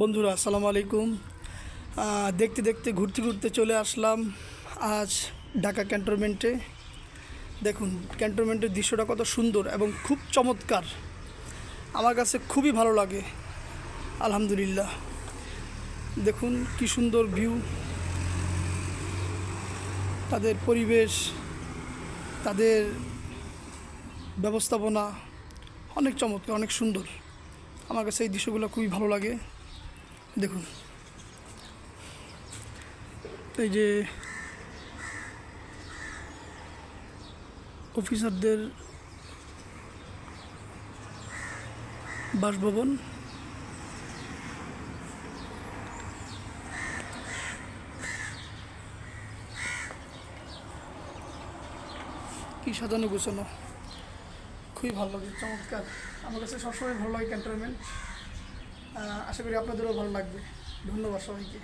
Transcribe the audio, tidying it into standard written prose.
বন্ধুরা আসসালামু আলাইকুম। দেখতে দেখতে ঘুরতে ঘুরতে চলে আসলাম আজ ঢাকা ক্যান্টনমেন্টে। দেখুন ক্যান্টনমেন্টের দৃশ্যটা কত সুন্দর এবং খুব চমৎকার, আমার কাছে খুবই ভালো লাগে। আলহামদুলিল্লাহ, দেখুন কি সুন্দর ভিউ, তাদের পরিবেশ, তাদের ব্যবস্থাপনা অনেক চমৎকার, অনেক সুন্দর। আমার কাছে এই দৃশ্যগুলো খুবই ভালো লাগে। দেখুন এই যে অফিসারদের বাসভবন, কি সাজানো গোছানো, খুবই ভালো লাগে, চমৎকার। আমার কাছে সবসময় ভালো লাগে ক্যান্টনমেন্ট। আশা করি আপনাদেরও ভালো লাগবে। ধন্যবাদ সবাইকে।